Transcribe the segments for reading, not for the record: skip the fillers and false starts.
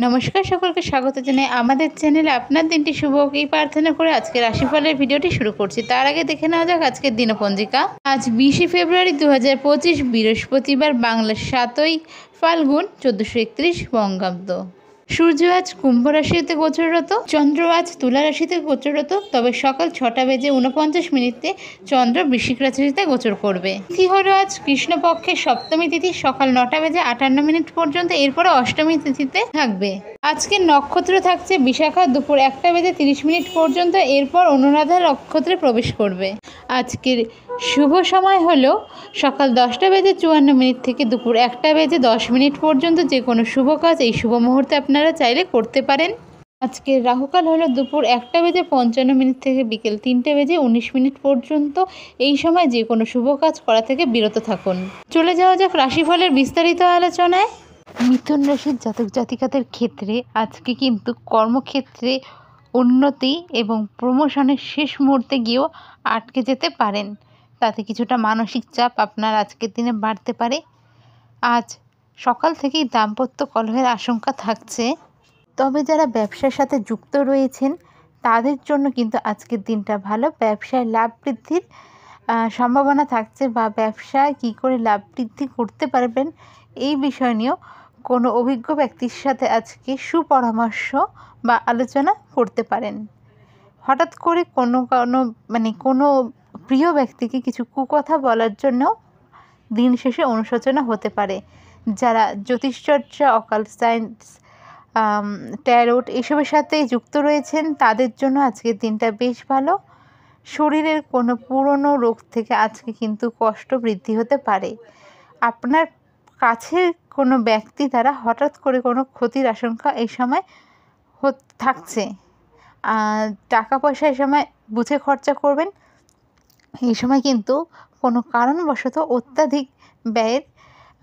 নমস্কার, সকলকে স্বাগত জানাই আমাদের চ্যানেলে। আপনার দিনটি শুভ হোক এই প্রার্থনা করে আজকে রাশিফলের ভিডিওটি শুরু করছি। তার আগে দেখে নেওয়া যাক আজকের দিনপঞ্জিকা। আজ 20 ফেব্রুয়ারি 2025 বৃহস্পতিবার, বাংলার 7ই ফাল্গুন 1431 বঙ্গাব্দ। সূর্য আজ কুম্ভ রাশিতে গোচররত, চন্দ্র আজ তুলা রাশিতে গোচররত। তবে সকাল 6:49 চন্দ্র বৃশ্চিক রাশিতে গোচর করবে। তিথি হলো আজ কৃষ্ণপক্ষের সপ্তমী তিথি, সকাল 9:58 পর্যন্ত। এরপরে অষ্টমী তিথিতে থাকবে। আজকের নক্ষত্র থাকছে বিশাখা, দুপুর 1:30 পর্যন্ত। এরপর অনুরাধা নক্ষত্রে প্রবেশ করবে। আজকের শুভ সময় হলো সকাল 10:54 থেকে দুপুর 1:10 পর্যন্ত। যে কোনো শুভ কাজ এই শুভ মুহূর্তে আপনারা চাইলে করতে পারেন। আজকের রাহুকাল হলো দুপুর 1:55 থেকে বিকেল 3:19 পর্যন্ত। এই সময় যে কোনো শুভ কাজ করা থেকে বিরত থাকুন। চলে যাওয়া যাক রাশিফলের বিস্তারিত আলোচনায়। মিথুন রাশির জাতক জাতিকাদের ক্ষেত্রে আজকে কিন্তু কর্মক্ষেত্রে উন্নতি এবং প্রমোশনের শেষ মুহূর্তে গিয়েও আটকে যেতে পারেন। তাতে কিছুটা মানসিক চাপ আপনার আজকের দিনে বাড়তে পারে। আজ সকাল থেকেই দাম্পত্য কলহের আশঙ্কা থাকছে। তবে যারা ব্যবসার সাথে যুক্ত রয়েছেন তাদের জন্য কিন্তু আজকের দিনটা ভালো। ব্যবসায় লাভ বৃদ্ধির সম্ভাবনা থাকছে, বা ব্যবসায় কী করে লাভ বৃদ্ধি করতে পারবেন এই বিষয় নিয়েও কোনো অভিজ্ঞ ব্যক্তির সাথে আজকে সুপরামর্শ বা আলোচনা করতে পারেন। হঠাৎ করে কোনো প্রিয় ব্যক্তিকে কিছু কুকথা বলার জন্য দিন শেষে অনুশোচনা হতে পারে। যারা জ্যোতিষচর্চা, অকাল্ট সায়েন্স, ট্যারোট এসবের সাথে যুক্ত রয়েছেন তাদের জন্য আজকের দিনটা বেশ ভালো। শরীরের কোনো পুরনো রোগ থেকে আজকে কিন্তু কষ্ট বৃদ্ধি হতে পারে। আপনার কাছের কোনো ব্যক্তি দ্বারা হঠাৎ করে কোনো ক্ষতির আশঙ্কা এই সময় থাকছে। টাকা পয়সা এই সময় বুঝে খরচা করবেন। এই সময় কিন্তু কোনো কারণবশত অত্যাধিক ব্যয়ের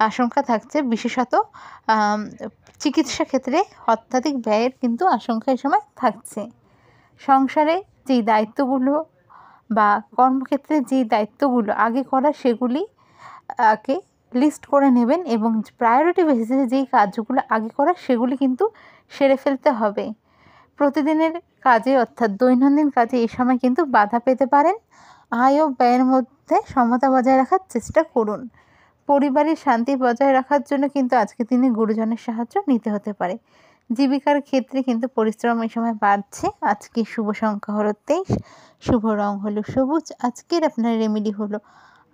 আশঙ্কা থাকছে। বিশেষত চিকিৎসা ক্ষেত্রে অত্যাধিক ব্যয়ের কিন্তু আশঙ্কা এই সময় থাকছে। সংসারে যেই দায়িত্বগুলো বা কর্মক্ষেত্রে যেই দায়িত্বগুলো আগে করা সেগুলি আগে লিস্ট করে নেবেন, এবং প্রায়োরিটি বেসিসে যেই কাজগুলো আগে করা সেগুলি কিন্তু সেরে ফেলতে হবে। প্রতিদিনের কাজে অর্থাৎ দৈনন্দিন কাজে এই সময় কিন্তু বাধা পেতে পারেন। আয় ও ব্যয়ের মধ্যে সমতা বজায় রাখার চেষ্টা করুন। পরিবারের শান্তি বজায় রাখার জন্য কিন্তু আজকে দিনে গুরুজনের সাহায্য নিতে হতে পারে। জীবিকার ক্ষেত্রে কিন্তু পরিশ্রম এই সময় বাড়ছে। আজকে শুভ সংখ্যা হলো 23, শুভ রং হলো সবুজ। আজকের আপনার রেমেডি হলো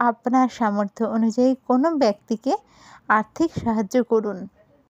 আপনার সামর্থ্য অনুযায়ী কোনো ব্যক্তিকে আর্থিক সাহায্য করুন।